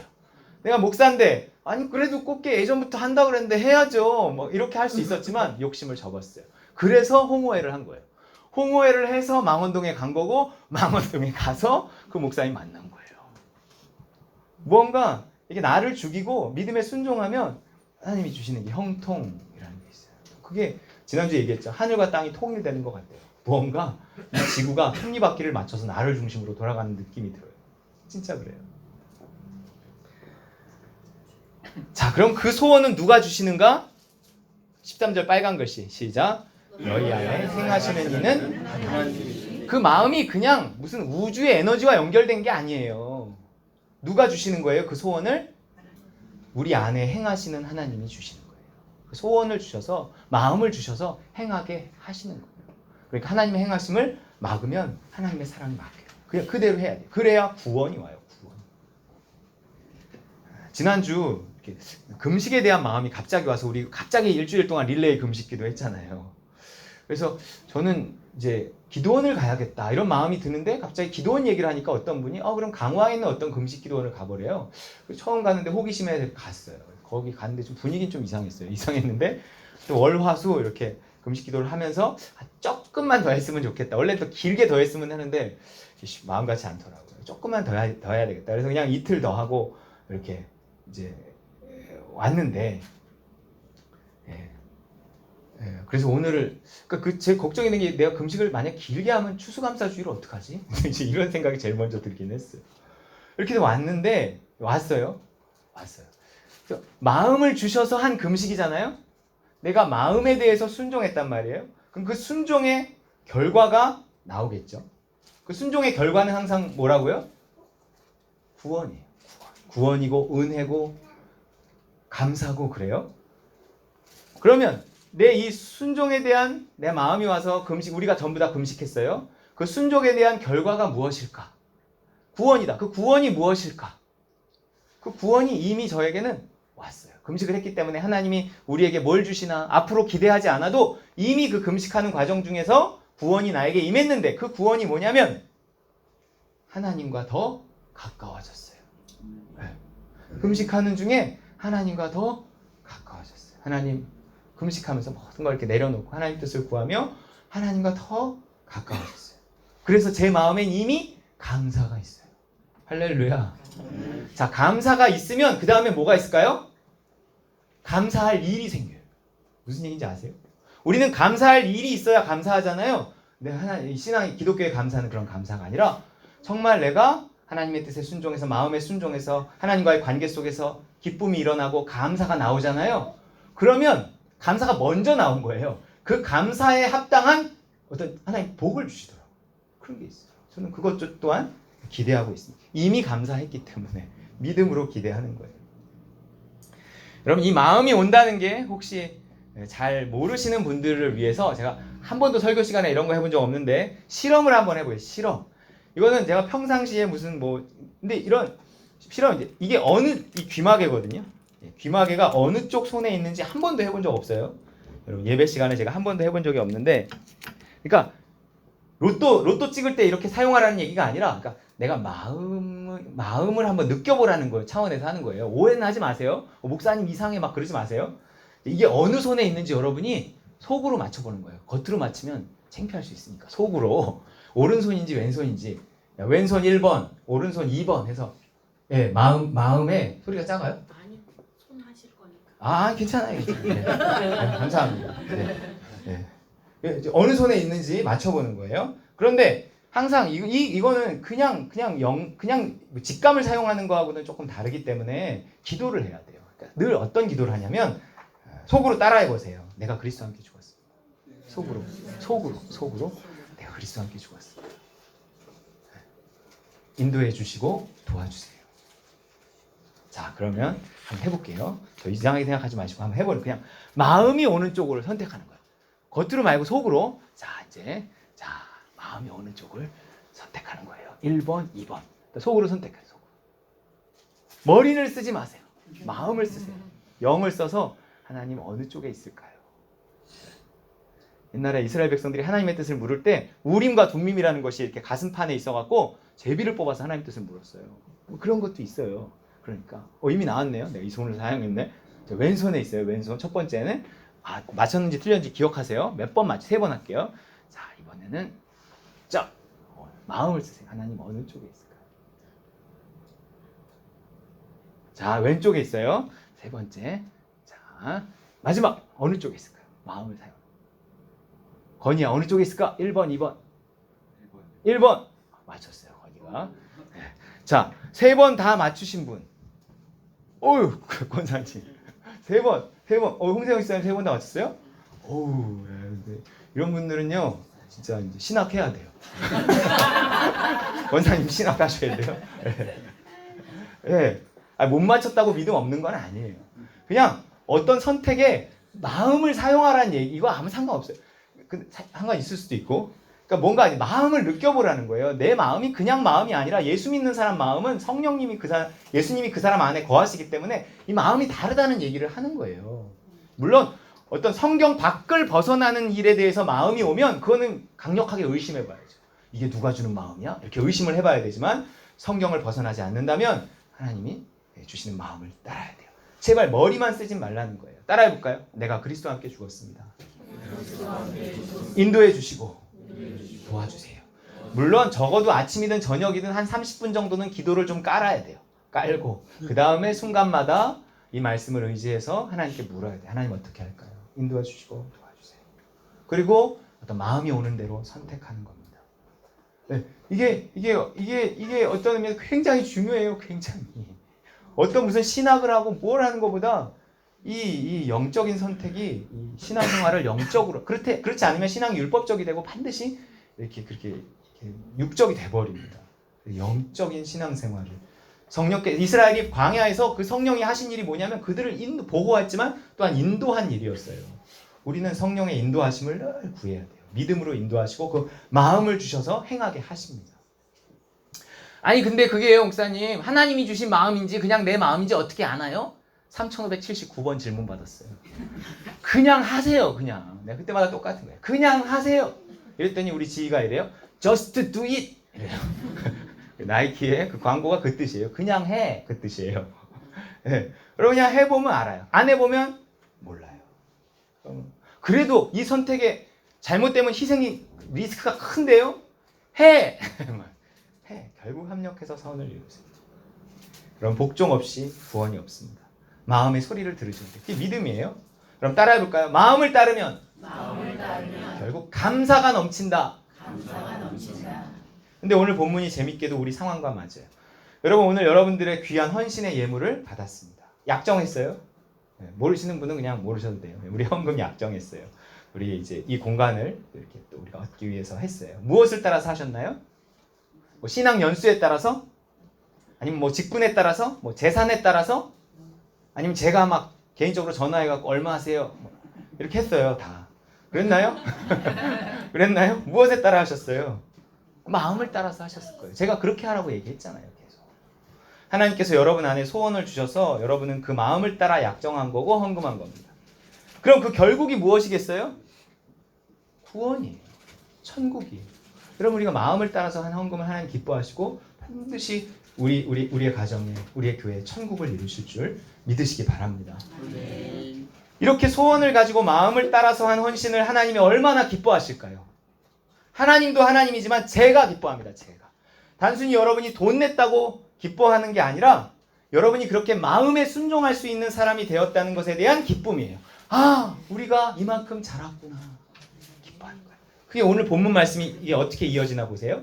내가 목사인데 아니 그래도 꽃게 예전부터 한다고 그랬는데 해야죠 뭐 이렇게 할 수 있었지만 욕심을 접었어요. 그래서 홍어회를 한 거예요. 홍어회를 해서 망원동에 간 거고 망원동에 가서 그 목사님 만난 거예요. 무언가 이게 나를 죽이고 믿음에 순종하면 하나님이 주시는 게 형통이라는 게 있어요. 그게 지난주에 얘기했죠. 하늘과 땅이 통일되는 것 같아요. 무언가 이 지구가 톱니바퀴를 맞춰서 나를 중심으로 돌아가는 느낌이 들어요. 진짜 그래요. 자, 그럼 그 소원은 누가 주시는가? 13절 빨간 글씨 시작. 너희 안에 행하시는 이는 그 마음이 그냥 무슨 우주의 에너지와 연결된 게 아니에요. 누가 주시는 거예요? 그 소원을 우리 안에 행하시는 하나님이 주시는 거예요. 그 소원을 주셔서 마음을 주셔서 행하게 하시는 거예요. 그러니까 하나님의 행하심을 막으면 하나님의 사랑이 막혀요. 그냥 그대로 해야 돼요. 그래야 구원이 와요. 구원. 지난주 이렇게 금식에 대한 마음이 갑자기 와서 우리 갑자기 일주일 동안 릴레이 금식기도 했잖아요. 그래서 저는 이제 기도원을 가야겠다 이런 마음이 드는데 갑자기 기도원 얘기를 하니까 어떤 분이 그럼 강화에 있는 어떤 금식 기도원을 가보래요. 처음 갔는데 호기심에 갔어요. 거기 갔는데 좀 분위기는 좀 이상했어요. 이상했는데 또 월, 화, 수 이렇게 금식 기도를 하면서 조금만 더 했으면 좋겠다. 원래 더 길게 더 했으면 하는데 마음 같지 않더라고요. 조금만 더 해야 되겠다. 그래서 그냥 이틀 더 하고 이렇게 이제 왔는데 그래서 오늘을 그러니까 제 걱정이 있는 게 내가 금식을 만약 길게 하면 추수감사주의를 어떡하지? 이제 이런 생각이 제일 먼저 들긴 했어요. 이렇게 왔는데 왔어요. 마음을 주셔서 한 금식이잖아요. 내가 마음에 대해서 순종했단 말이에요. 그럼 그 순종의 결과가 나오겠죠. 그 순종의 결과는 항상 뭐라고요? 구원이에요. 구원이고 은혜고 감사고 그래요. 그러면 내 이 순종에 대한 내 마음이 와서 금식 우리가 전부 다 금식했어요. 그 순종에 대한 결과가 무엇일까? 구원이다. 그 구원이 무엇일까? 그 구원이 이미 저에게는 왔어요. 금식을 했기 때문에 하나님이 우리에게 뭘 주시나 앞으로 기대하지 않아도 이미 그 금식하는 과정 중에서 구원이 나에게 임했는데 그 구원이 뭐냐면 하나님과 더 가까워졌어요. 네. 금식하는 중에 하나님과 더 가까워졌어요. 하나님 금식하면서 모든 걸 이렇게 내려놓고 하나님 뜻을 구하며 하나님과 더 가까워졌어요. 그래서 제 마음엔 이미 감사가 있어요. 할렐루야. 자, 감사가 있으면 그 다음에 뭐가 있을까요? 감사할 일이 생겨요. 무슨 얘기인지 아세요? 우리는 감사할 일이 있어야 감사하잖아요. 근데 신앙, 기독교의 감사는 그런 감사가 아니라 정말 내가 하나님의 뜻에 순종해서 마음에 순종해서 하나님과의 관계 속에서 기쁨이 일어나고 감사가 나오잖아요. 그러면 감사가 먼저 나온 거예요. 그 감사에 합당한 어떤 하나님 복을 주시더라고요. 그런 게 있어요. 저는 그것 또한 기대하고 있습니다. 이미 감사했기 때문에 믿음으로 기대하는 거예요. 여러분 이 마음이 온다는 게 혹시 잘 모르시는 분들을 위해서 제가 한 번도 설교 시간에 이런 거 해본 적 없는데 실험을 한번 해보세요. 실험. 이거는 제가 평상시에 무슨 근데 이런 실험 이게 이 귀마개거든요. 귀마개가 어느 쪽 손에 있는지 한 번도 해본 적 없어요. 여러분 예배 시간에 제가 한 번도 해본 적이 없는데, 그러니까 로또 찍을 때 이렇게 사용하라는 얘기가 아니라, 그러니까 내가 마음을 한번 느껴보라는 거예요. 차원에서 하는 거예요. 오해는 하지 마세요. 목사님 이상해 막 그러지 마세요. 이게 어느 손에 있는지 여러분이 속으로 맞춰보는 거예요. 겉으로 맞추면 창피할 수 있으니까 속으로 오른손인지 왼손인지, 왼손 1번, 오른손 2번 해서 마음에 소리가 작아요? 아니, 손 하실 거니까. 괜찮아요. 네, 감사합니다. 이제 어느 손에 있는지 맞춰보는 거예요. 그런데 항상 이거는 그냥 직감을 사용하는 거하고는 조금 다르기 때문에 기도를 해야 돼요. 그러니까 늘 어떤 기도를 하냐면 속으로 따라해 보세요. 내가 그리스도와 함께 죽었어. 속으로 내가 그리스도와 함께 죽었어. 인도해 주시고 도와주세요. 자, 그러면 한번 해볼게요. 저 이상하게 생각하지 마시고 한번 해보는 그냥 마음이 오는 쪽을 선택하는 거예요. 겉으로 말고 속으로. 자, 마음이 오는 쪽을 선택하는 거예요. 1번, 2번. 속으로 선택해요. 속으로. 머리를 쓰지 마세요. 마음을 쓰세요. 영을 써서 하나님 어느 쪽에 있을까요? 옛날에 이스라엘 백성들이 하나님의 뜻을 물을 때 우림과 둠밈이라는 것이 이렇게 가슴판에 있어갖고 제비를 뽑아서 하나님 뜻을 물었어요. 뭐 그런 것도 있어요. 그러니까 이미 나왔네요. 내가 이 손을 사용했네. 왼손에 있어요. 왼손 첫 번째는 맞췄는지 틀렸는지 기억하세요. 몇 번 맞지? 3번 할게요. 자, 이번에는 마음을 쓰세요. 하나님 어느 쪽에 있을까요? 자, 왼쪽에 있어요. 3번째. 자, 마지막 어느 쪽에 있을까요? 마음을 사용. 건이야 어느 쪽에 있을까? 1번, 2번. 1번. 맞췄어요, 건이가. 자, 3번 다 맞추신 분. 어휴, 권사님. 3번. 홍세영 씨님 3번 다 맞췄어요? 어우, 이런 분들은요, 진짜 이제 신학해야 돼요. 권사님 신학하셔야 돼요. 네. 못 맞췄다고 믿음 없는 건 아니에요. 그냥 어떤 선택에 마음을 사용하라는 얘기, 이거 아무 상관없어요. 상관 있을 수도 있고. 그러니까 뭔가 마음을 느껴보라는 거예요. 내 마음이 그냥 마음이 아니라 예수 믿는 사람 마음은 성령님이 예수님이 그 사람 안에 거하시기 때문에 이 마음이 다르다는 얘기를 하는 거예요. 물론 어떤 성경 밖을 벗어나는 일에 대해서 마음이 오면 그거는 강력하게 의심해 봐야죠. 이게 누가 주는 마음이야? 이렇게 의심을 해봐야 되지만 성경을 벗어나지 않는다면 하나님이 주시는 마음을 따라야 돼요. 제발 머리만 쓰진 말라는 거예요. 따라해 볼까요? 내가 그리스도와 함께 죽었습니다. 인도해 주시고 도와주세요. 물론 적어도 아침이든 저녁이든 한 30분 정도는 기도를 좀 깔아야 돼요. 깔고 그 다음에 순간마다 이 말씀을 의지해서 하나님께 물어야 돼요. 하나님 어떻게 할까요? 인도해 주시고 도와주세요. 그리고 어떤 마음이 오는 대로 선택하는 겁니다. 네, 이게 어떤 의미에서 굉장히 중요해요. 굉장히. 어떤 무슨 신학을 하고 뭘 하는 것보다 이 영적인 선택이 이 신앙생활을 영적으로 그렇지 않으면 신앙이 율법적이 되고 반드시 그렇게 육적이 돼버립니다. 영적인 신앙생활을 성령께 이스라엘이 광야에서 그 성령이 하신 일이 뭐냐면 그들을 보호했지만 또한 인도한 일이었어요. 우리는 성령의 인도하심을 늘 구해야 돼요. 믿음으로 인도하시고 그 마음을 주셔서 행하게 하십니다. 아니 근데 그게요, 목사님. 하나님이 주신 마음인지 그냥 내 마음인지 어떻게 아나요? 3579번 질문 받았어요. 그냥 하세요, 그냥. 내가 그때마다 똑같은 거예요. 그냥 하세요. 이랬더니 우리 지희가 이래요. Just do it. 이래요. 나이키의 그 광고가 그 뜻이에요. 그냥 해. 그 뜻이에요. 네. 그럼 그냥 해보면 알아요. 안 해보면 몰라요. 그래도 이 선택에 잘못되면 희생이 리스크가 큰데요? 해. 결국 합력해서 선을 이루세요. 그럼 복종 없이 구원이 없습니다. 마음의 소리를 들으셔야 돼요. 그게 믿음이에요. 그럼 따라해볼까요? 마음을 따르면 결국 감사가 넘친다. 근데 오늘 본문이 재밌게도 우리 상황과 맞아요. 여러분 오늘 여러분들의 귀한 헌신의 예물을 받았습니다. 약정했어요. 모르시는 분은 그냥 모르셔도 돼요. 우리 헌금 약정했어요. 우리 이제 이 공간을 이렇게 또 우리가 얻기 위해서 했어요. 무엇을 따라서 하셨나요? 뭐 신앙 연수에 따라서? 아니면 뭐 직분에 따라서? 뭐 재산에 따라서? 아니면 제가 막 개인적으로 전화해갖고 얼마 하세요? 뭐 이렇게 했어요. 다. 그랬나요? 그랬나요? 무엇에 따라 하셨어요? 마음을 따라서 하셨을 거예요. 제가 그렇게 하라고 얘기했잖아요. 계속. 하나님께서 여러분 안에 소원을 주셔서 여러분은 그 마음을 따라 약정한 거고 헌금한 겁니다. 그럼 그 결국이 무엇이겠어요? 구원이에요. 천국이에요. 여러분 우리가 마음을 따라서 한 헌금을 하나님 기뻐하시고 반드시 우리의 가정에 우리의 교회에 천국을 이루실 줄 믿으시기 바랍니다. 네. 이렇게 소원을 가지고 마음을 따라서 한 헌신을 하나님이 얼마나 기뻐하실까요? 하나님도 하나님이지만 제가 기뻐합니다. 제가. 단순히 여러분이 돈 냈다고 기뻐하는 게 아니라 여러분이 그렇게 마음에 순종할 수 있는 사람이 되었다는 것에 대한 기쁨이에요. 아, 우리가 이만큼 자랐구나. 그게 오늘 본문 말씀이 이게 어떻게 이어지나 보세요.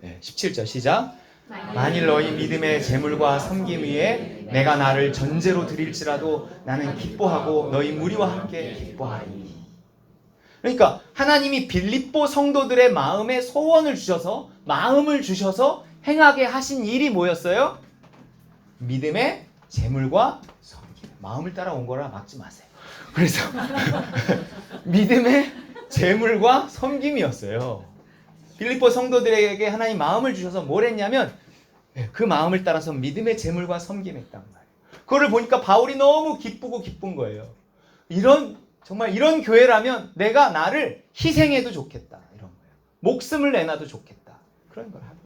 17절 시작. 만일 너희 믿음의 재물과 섬김 위에 내가 나를 전제로 드릴지라도 나는 기뻐하고 너희 무리와 함께 기뻐하리니. 그러니까 하나님이 빌립보 성도들의 마음에 소원을 주셔서 마음을 주셔서 행하게 하신 일이 뭐였어요? 믿음의 재물과 섬김. 마음을 따라온 거라 막지 마세요. 그래서 믿음의 재물과 섬김이었어요. 빌립보 성도들에게 하나님 마음을 주셔서 뭘 했냐면 그 마음을 따라서 믿음의 재물과 섬김했단 말이에요. 그거를 보니까 바울이 너무 기쁘고 기쁜 거예요. 정말 이런 교회라면 내가 나를 희생해도 좋겠다. 이런 거예요. 목숨을 내놔도 좋겠다. 그런 걸 하는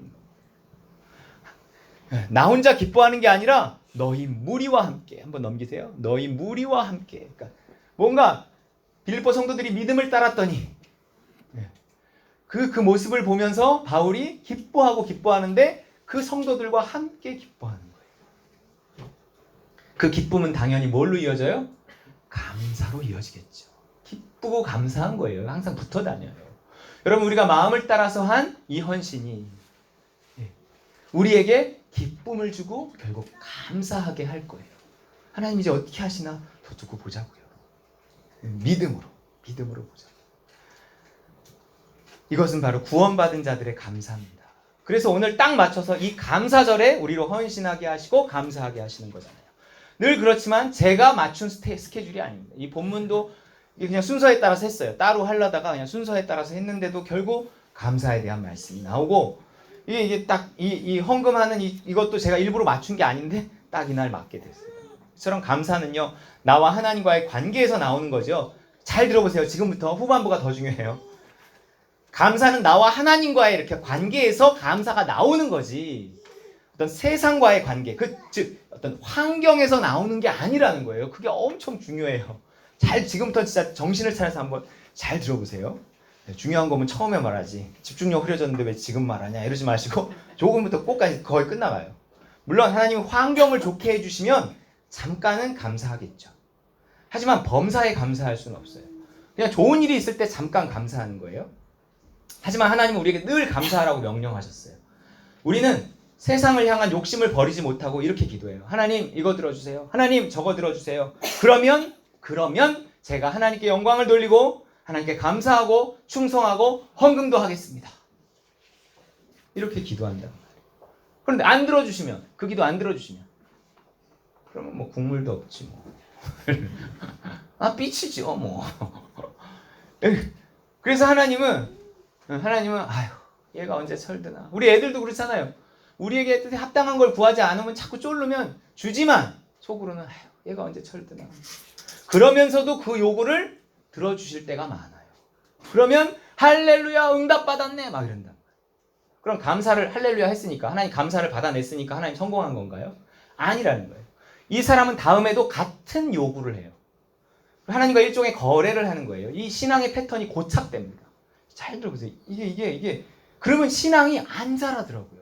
거예요. 나 혼자 기뻐하는 게 아니라 너희 무리와 함께. 한번 넘기세요. 너희 무리와 함께. 그러니까 뭔가 빌립보 성도들이 믿음을 따랐더니 그 모습을 보면서 바울이 기뻐하는데 그 성도들과 함께 기뻐하는 거예요. 그 기쁨은 당연히 뭘로 이어져요? 감사로 이어지겠죠. 기쁘고 감사한 거예요. 항상 붙어 다녀요. 여러분, 우리가 마음을 따라서 한 이 헌신이 우리에게 기쁨을 주고 결국 감사하게 할 거예요. 하나님 이제 어떻게 하시나 더 두고 보자고요. 믿음으로 보자고요. 이것은 바로 구원받은 자들의 감사입니다. 그래서 오늘 딱 맞춰서 이 감사절에 우리로 헌신하게 하시고 감사하게 하시는 거잖아요. 늘 그렇지만 제가 맞춘 스케줄이 아닙니다. 이 본문도 그냥 순서에 따라서 했어요. 따로 하려다가 그냥 순서에 따라서 했는데도 결국 감사에 대한 말씀이 나오고 이게 딱 이 헌금하는 이것도 제가 일부러 맞춘 게 아닌데 딱 이날 맞게 됐어요. 저런 감사는요, 나와 하나님과의 관계에서 나오는 거죠. 잘 들어보세요. 지금부터 후반부가 더 중요해요. 감사는 나와 하나님과의 이렇게 관계에서 감사가 나오는 거지. 어떤 세상과의 관계, 즉 어떤 환경에서 나오는 게 아니라는 거예요. 그게 엄청 중요해요. 지금부터 진짜 정신을 차려서 한번 잘 들어보세요. 중요한 거면 처음에 말하지. 집중력 흐려졌는데 왜 지금 말하냐 이러지 마시고 조금부터 꼭까지 거의 끝나가요. 물론 하나님이 환경을 좋게 해주시면 잠깐은 감사하겠죠. 하지만 범사에 감사할 수는 없어요. 그냥 좋은 일이 있을 때 잠깐 감사하는 거예요. 하지만 하나님은 우리에게 늘 감사하라고 명령하셨어요. 우리는 세상을 향한 욕심을 버리지 못하고 이렇게 기도해요. 하나님 이거 들어주세요. 하나님 저거 들어주세요. 그러면 제가 하나님께 영광을 돌리고 하나님께 감사하고 충성하고 헌금도 하겠습니다. 이렇게 기도한다. 그런데 안 들어주시면, 그 기도 안 들어주시면 그러면 뭐 국물도 없지 뭐. 삐치죠 뭐. 그래서 하나님은 아휴 얘가 언제 철드나. 우리 애들도 그렇잖아요. 우리에게 합당한 걸 구하지 않으면 자꾸 쫄르면 주지만 속으로는 아휴 얘가 언제 철드나. 그러면서도 그 요구를 들어주실 때가 많아요. 그러면 할렐루야 응답받았네 막 이런다. 그럼 감사를 할렐루야 했으니까, 하나님 감사를 받아냈으니까 하나님 성공한 건가요? 아니라는 거예요. 이 사람은 다음에도 같은 요구를 해요. 하나님과 일종의 거래를 하는 거예요. 이 신앙의 패턴이 고착됩니다. 잘 들어보세요. 이게 그러면 신앙이 안 자라더라고요.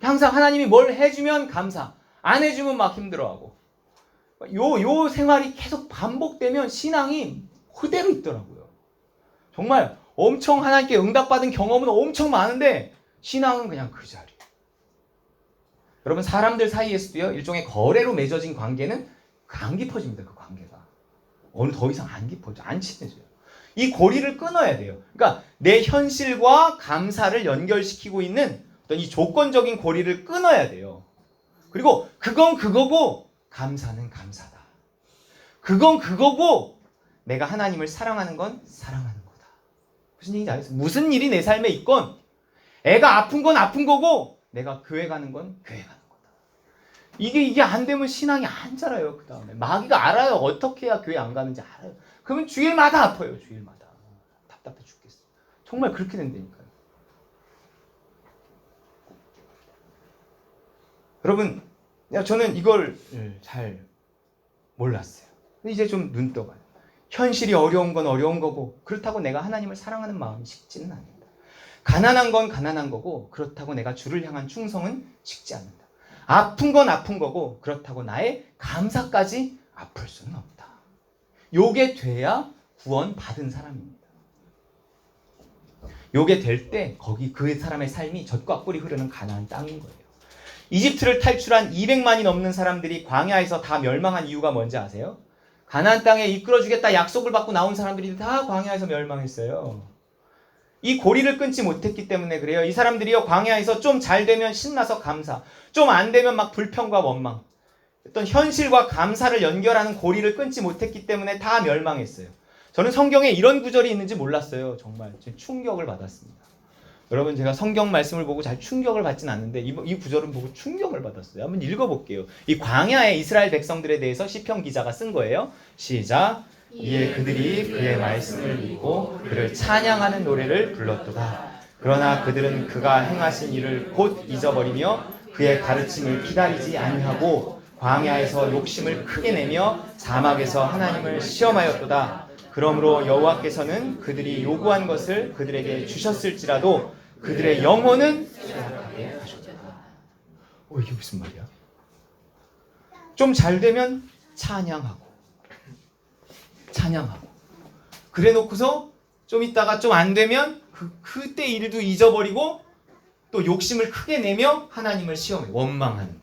항상 하나님이 뭘 해주면 감사, 안 해주면 막 힘들어하고 요 생활이 계속 반복되면 신앙이 그대로 있더라고요. 정말 엄청 하나님께 응답받은 경험은 엄청 많은데 신앙은 그냥 그 자리예요. 여러분, 사람들 사이에서도요, 일종의 거래로 맺어진 관계는 안 깊어집니다. 그 관계가 어느 더 이상 안 깊어져, 안 친해져요. 이 고리를 끊어야 돼요. 그러니까 내 현실과 감사를 연결시키고 있는 어떤 이 조건적인 고리를 끊어야 돼요. 그리고 그건 그거고 감사는 감사다. 그건 그거고 내가 하나님을 사랑하는 건 사랑하는 거다. 무슨 얘기인지 알겠어요? 무슨 일이 내 삶에 있건 애가 아픈 건 아픈 거고 내가 교회 가는 건 교회 가는 거다. 이게 안 되면 신앙이 안 자라요. 그 다음에 마귀가 알아요. 어떻게 해야 교회 안 가는지 알아요. 그러면 주일마다 아파요. 주일마다. 답답해 죽겠어. 정말 그렇게 된다니까요. 여러분, 저는 이걸 잘 몰랐어요. 이제 좀 눈 떠가요. 현실이 어려운 건 어려운 거고 그렇다고 내가 하나님을 사랑하는 마음이 식지는 않는다. 가난한 건 가난한 거고 그렇다고 내가 주를 향한 충성은 식지 않는다. 아픈 건 아픈 거고 그렇다고 나의 감사까지 아플 수는 없다. 요게 돼야 구원 받은 사람입니다. 요게 될 때 거기 그 사람의 삶이 젖과 꿀이 흐르는 가나안 땅인 거예요. 이집트를 탈출한 200만이 넘는 사람들이 광야에서 다 멸망한 이유가 뭔지 아세요? 가나안 땅에 이끌어주겠다 약속을 받고 나온 사람들이 다 광야에서 멸망했어요. 이 고리를 끊지 못했기 때문에 그래요. 이 사람들이요, 광야에서 좀 잘 되면 신나서 감사, 좀 안 되면 막 불평과 원망, 어떤 현실과 감사를 연결하는 고리를 끊지 못했기 때문에 다 멸망했어요. 저는 성경에 이런 구절이 있는지 몰랐어요. 정말 충격을 받았습니다. 여러분, 제가 성경 말씀을 보고 잘 충격을 받진 않는데 이 구절은 보고 충격을 받았어요. 한번 읽어볼게요. 이 광야의 이스라엘 백성들에 대해서 시편 기자가 쓴 거예요. 시작. 이에 그들이 그의 말씀을 믿고 그를 찬양하는 노래를 불렀도다. 그러나 그들은 그가 행하신 일을 곧 잊어버리며 그의 가르침을 기다리지 아니하고 광야에서 욕심을 크게 내며 사막에서 하나님을 시험하였도다. 그러므로 여호와께서는 그들이 요구한 것을 그들에게 주셨을지라도 그들의 영혼은 쇠약하게 하셨다. 이게 무슨 말이야? 좀 잘 되면 찬양하고 그래 놓고서 좀 있다가 좀 안 되면 그때 일도 잊어버리고 또 욕심을 크게 내며 하나님을 시험해 원망하는 거예요.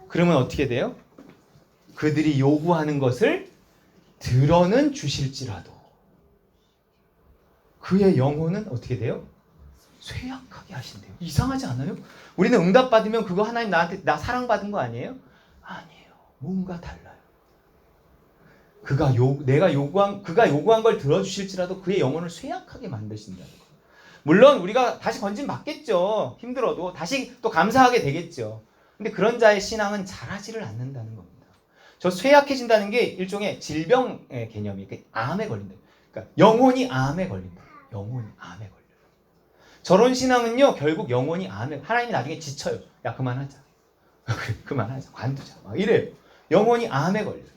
그러면 어떻게 돼요? 그들이 요구하는 것을 들어는 주실지라도 그의 영혼은 어떻게 돼요? 쇠약하게 하신대요. 이상하지 않아요? 우리는 응답받으면 그거 하나님 나한테 나 사랑받은 거 아니에요? 아니에요. 뭔가 달라요. 그가 요구한 걸 들어주실지라도 그의 영혼을 쇠약하게 만드신다는 거예요. 물론 우리가 다시 건진 받겠죠. 힘들어도 다시 또 감사하게 되겠죠. 근데 그런 자의 신앙은 자라지를 않는다는 겁니다. 저 쇠약해진다는 게 일종의 질병의 개념이 암에 걸린다. 그러니까 영혼이 암에 걸린다. 영혼이 암에 걸려요. 저런 신앙은요, 결국 영혼이 암에, 하나님이 나중에 지쳐요. 야, 그만하자. 그만하자. 관두자. 막 이래요. 영혼이 암에 걸려요.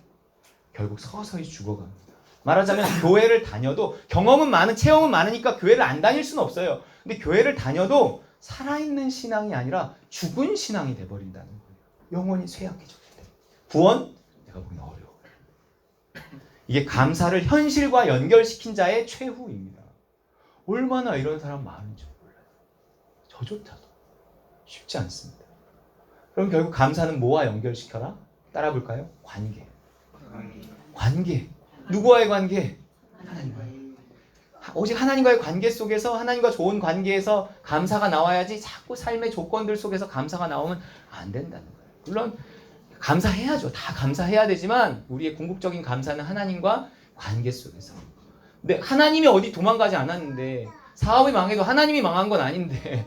결국 서서히 죽어갑니다. 말하자면 교회를 다녀도 경험은 많은, 체험은 많으니까 교회를 안 다닐 수는 없어요. 근데 교회를 다녀도 살아있는 신앙이 아니라 죽은 신앙이 돼버린다는 거예요. 영혼이 쇠약해졌기 때문에. 구원? 내가 보기엔 어려워요. 이게 감사를 현실과 연결시킨 자의 최후입니다. 얼마나 이런 사람 많은지 몰라요. 저조차도 쉽지 않습니다. 그럼 결국 감사는 뭐와 연결시켜라? 따라 볼까요? 관계. 누구와의 관계? 하나님과의. 오직 하나님과의 관계 속에서, 하나님과 좋은 관계에서 감사가 나와야지 자꾸 삶의 조건들 속에서 감사가 나오면 안 된다는 거예요. 물론 감사해야죠. 다 감사해야 되지만 우리의 궁극적인 감사는 하나님과 관계 속에서. 근데 하나님이 어디 도망가지 않았는데, 사업이 망해도 하나님이 망한 건 아닌데,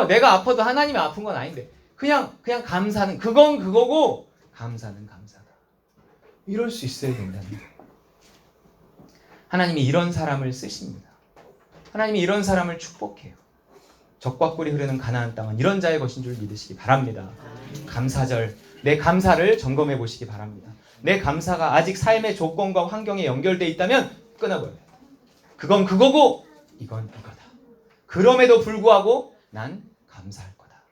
내가 아파도 하나님이 아픈 건 아닌데, 그냥 감사는 그건 그거고 감사는 감사다. 이럴 수 있어야 된다는 거예요. 하나님이 이런 사람을 쓰십니다. 하나님이 이런 사람을 축복해요. 젖과 꿀이 흐르는 가나안 땅은 이런 자의 것인 줄 믿으시기 바랍니다. 감사절, 내 감사를 점검해 보시기 바랍니다. 내 감사가 아직 삶의 조건과 환경에 연결되어 있다면 끊어버려요. 그건 그거고 이건 이거다. 그럼에도 불구하고 난 감사할 거다.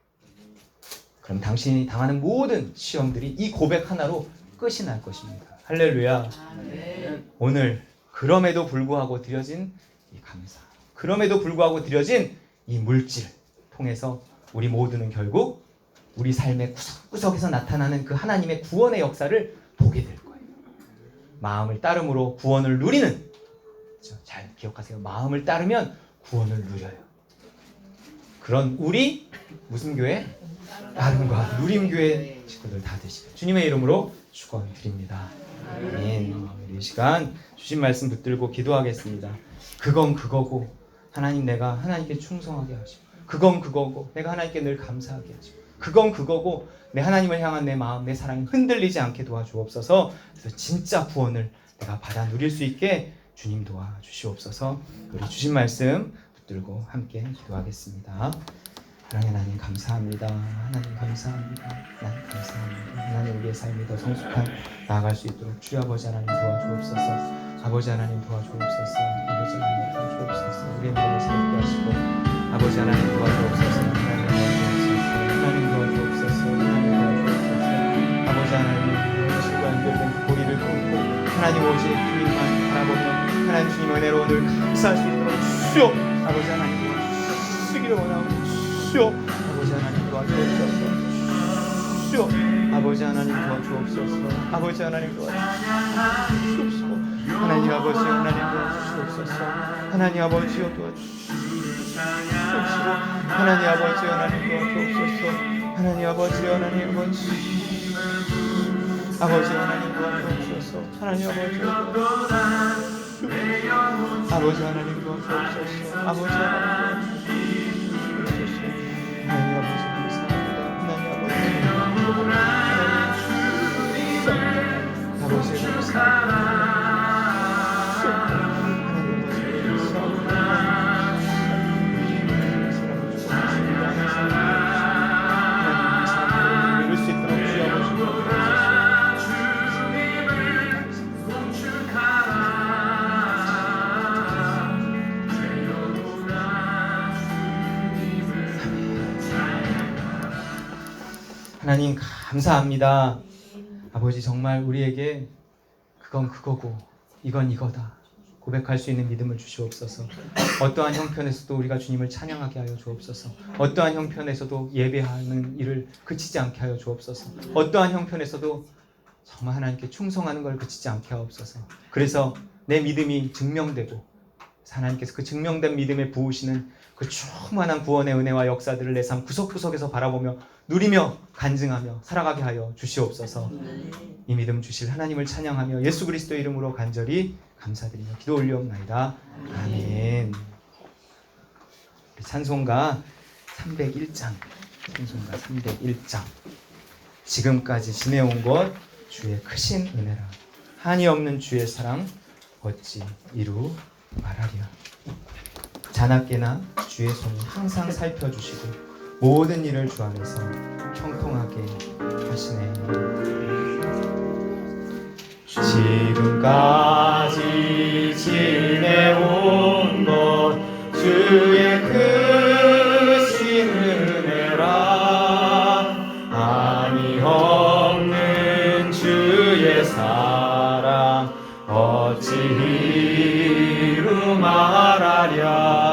그럼 당신이 당하는 모든 시험들이 이 고백 하나로 끝이 날 것입니다. 할렐루야. 오늘 그럼에도 불구하고 드려진 이 감사, 그럼에도 불구하고 드려진 이 물질 통해서 우리 모두는 결국 우리 삶의 구석구석에서 나타나는 그 하나님의 구원의 역사를 보게 될 거예요. 마음을 따름으로 구원을 누리는, 잘 기억하세요. 마음을 따르면 구원을 누려요. 그런 우리 무슨 교회? 따름과 누림교회 식구들 다 되시고 주님의 이름으로 축원드립니다. 아멘. 이 시간 주신 말씀 붙들고 기도하겠습니다. 그건 그거고 하나님, 내가 하나님께 충성하게 하시고, 그건 그거고 내가 하나님께 늘 감사하게 하시고, 그건 그거고 내 하나님을 향한 내 마음, 내 사랑이 흔들리지 않게 도와주옵소서. 그래서 진짜 구원을 내가 받아 누릴 수 있게 주님 도와주시옵소서. 우리 주신 말씀 붙들고 함께 기도하겠습니다. 사랑의 하나님 감사합니다. 하나님 감사합니다. 하나님 감사합니다. 하나님, 우리의 삶이 더 성숙한 나아갈 수 있도록 주 아버지 하나님 도와주옵소서. 아버지 하나님 도와주옵소서. 아버지 하나님 도와주옵소서. 우리의 마음을 새롭게 하시고 아버지 하나님 도와주옵소서. 하나님 도와주옵소서. 하나님 도와주옵소서. 하나님 도와주옵소서. 아버지 하나님, 현실과 연결된 그 고리를 끊고 하나님 오직 주님만 바라보며 하나님 주님 은혜로 늘 감사할 수 있도록 주시옵소서. 주여 아버지 하나님 도와주옵소서. 주여 아버지 하나님 도와주옵소서. 아버지 하나님 도와주옵소서. 하나님 아버지 하나님 도와주옵소서. 하나님 아버지여 도와주옵소서. 하나님 아버지 하나님 도와주옵소서. 하나님 아버지 하나님 아버지 아버지 하나님 도와주옵소서. 하나님 아버지 도와주옵소서. 아버지 하나님 도와주옵소서. 아버지 하나님 도와주옵소서. 하나님 아버지 감사합니다. 하나님 아버지 아버지 감사합니다. 하나님 감사합니다. 아버지 정말 우리에게 그건 그거고 이건 이거다 고백할 수 있는 믿음을 주시옵소서. 어떠한 형편에서도 우리가 주님을 찬양하게 하여 주옵소서. 어떠한 형편에서도 예배하는 일을 그치지 않게 하여 주옵소서. 어떠한 형편에서도 정말 하나님께 충성하는 걸 그치지 않게 하옵소서. 그래서 내 믿음이 증명되고 하나님께서 그 증명된 믿음에 부으시는 그 충만한 구원의 은혜와 역사들을 내 삶 구석구석에서 바라보며 누리며 간증하며 살아가게 하여 주시옵소서. 이 믿음 주실 하나님을 찬양하며 예수 그리스도의 이름으로 간절히 감사드리며 기도 올리옵나이다. 아멘. 찬송가 301장 찬송가 301장 지금까지 지내온 것 주의 크신 은혜라 한이 없는 주의 사랑 어찌 이루 말하리라. 자나깨나 주의 손이 항상 살펴주시고 모든 일을 주 안에서 형통하게 하시네. 지금까지 지내온 것 주의 크신 은혜라 한이 없는 주의 사랑 어찌 이루 말하랴.